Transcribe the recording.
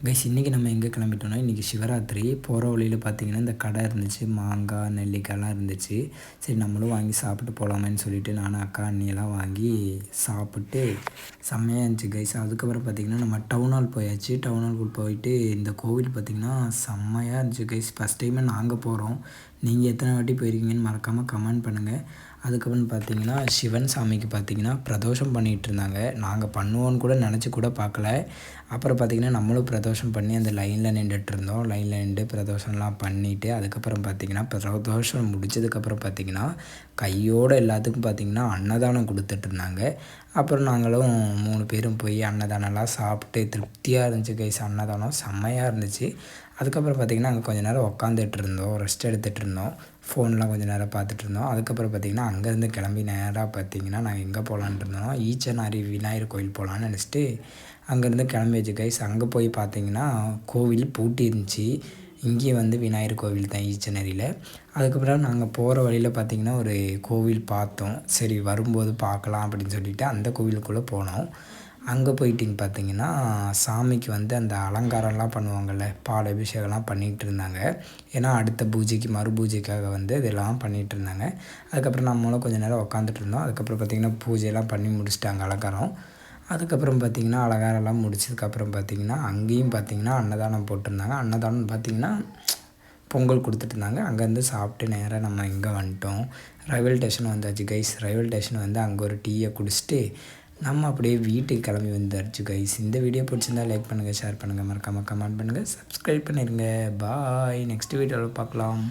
Guys இன்றைக்கி நம்ம எங்கே கிளம்பிட்டோம்னா, இன்றைக்கி சிவராத்திரி. போகிற வழியில் பார்த்திங்கன்னா இந்த கடை இருந்துச்சு, மாங்காய் நெல்லிக்காய்லாம் இருந்துச்சு. சரி நம்மளும் வாங்கி சாப்பிட்டு போகலாமேன்னு சொல்லிவிட்டு நானும் அக்கா அண்ணியெல்லாம் வாங்கி சாப்பிட்டு செம்மையாக இருந்துச்சு கைஸ். அதுக்கப்புறம் பார்த்திங்கன்னா நம்ம டவுன் ஹால் போயாச்சு. டவுன் ஹால் போயிட்டு இந்த கோவில் பார்த்திங்கன்னா செம்மையாக இருந்துச்சு கைஸ். ஃபஸ்ட் டைமே நாங்கள் போகிறோம். நீங்கள் எத்தனை வாட்டி போயிருக்கீங்கன்னு மறக்காமல் கமெண்ட் பண்ணுங்கள். அதுக்கப்புறம் பார்த்திங்கன்னா சிவன் சாமிக்கு பார்த்திங்கன்னா பிரதோஷம் பண்ணிகிட்டு இருந்தாங்க. நாங்கள் பண்ணுவோன்னு கூட நினச்சி கூட பார்க்கல. அப்புறம் பார்த்திங்கன்னா நம்மளும் பிரதோஷம் பண்ணி அந்த லைனில் நின்றுட்டுருந்தோம். லைனில் நின்று பிரதோஷம்லாம் பண்ணிவிட்டு அதுக்கப்புறம் பார்த்திங்கன்னா பிரதோஷம் முடித்ததுக்கப்புறம் பார்த்திங்கன்னா கையோடு எல்லாத்துக்கும் பார்த்திங்கன்னா அன்னதானம் கொடுத்துட்ருந்தாங்க. அப்புறம் நாங்களும் 3 பேரும் போய் அன்னதானம்லாம் சாப்பிட்டு திருப்தியாக இருந்துச்சு கைஸ். அன்னதானம் செம்மையாக இருந்துச்சு. அதுக்கப்புறம் பார்த்திங்கன்னா அங்கே கொஞ்சம் நேரம் உட்காந்துட்டு இருந்தோம், ரெஸ்ட் எடுத்துகிட்டு இருந்தோம். ஃபோன்லாம் கொஞ்சம் நேரம் பார்த்துட்டு இருந்தோம். அதுக்கப்புறம் பார்த்திங்கன்னா அங்கேருந்து கிளம்பி நேராக பார்த்திங்கன்னா நாங்கள் எங்கே போகலான்ட்டு இருந்தோம், ஈச்சனாரி விநாயகர் கோயில் போகலான்னு நினச்சிட்டு அங்கேருந்து கிளம்பியாச்சு கைஸ். அங்கே போய் பார்த்திங்கன்னா கோவில் பூட்டி இருந்துச்சு. இங்கேயும் வந்து விநாயகர் கோவில் தான் ஈச்சனரியில். அதுக்கப்புறம் நாங்கள் போகிற வழியில் பார்த்திங்கன்னா ஒரு கோவில் பார்த்தோம். சரி வரும்போது பார்க்கலாம் அப்படின்னு சொல்லிவிட்டு அந்த கோவிலுக்குள்ளே போனோம். அங்கே போயிட்டிங்க பார்த்திங்கன்னா சாமிக்கு வந்து அந்த அலங்காரம்லாம் பண்ணுவாங்கள்ல, பால் அபிஷேகம்லாம் பண்ணிகிட்டு இருந்தாங்க. ஏன்னா அடுத்த பூஜைக்கு மறு பூஜைக்காக வந்து இதெல்லாம் பண்ணிகிட்டு இருந்தாங்க. அதுக்கப்புறம் நம்மளும் கொஞ்சம் நேரம் உட்காந்துட்டு இருந்தோம். அதுக்கப்புறம் பார்த்திங்கன்னா பூஜையெல்லாம் பண்ணி முடிச்சிட்டாங்க அலங்காரம். அதுக்கப்புறம் பார்த்திங்கன்னா அலங்காரம்லாம் முடிச்சதுக்கப்புறம் பார்த்திங்கன்னா அங்கேயும் பார்த்திங்கன்னா அன்னதானம் போட்டிருந்தாங்க. அன்னதானம் பார்த்திங்கன்னா பொங்கல் கொடுத்துட்ருந்தாங்க. அங்கேருந்து சாப்பிட்டு நேராக நம்ம இங்கே வந்துட்டோம். ரயில்வே ஸ்டேஷன் வந்தாச்சு கைஸ். ரயில்வே ஸ்டேஷன் வந்து அங்கே ஒரு டீயை குடிச்சிட்டு நம்ம அப்படியே வீட்டுக்கு கிளம்பி வந்துடுச்சு கைஸ். இந்த வீடியோ பிடிச்சிருந்தால் லைக் பண்ணுங்கள், ஷேர் பண்ணுங்கள், மறக்காமல் கமெண்ட் பண்ணுங்கள், சப்ஸ்கிரைப் பண்ணிடுங்க. பாய். நெக்ஸ்ட் வீடியோவில் பார்க்கலாம்.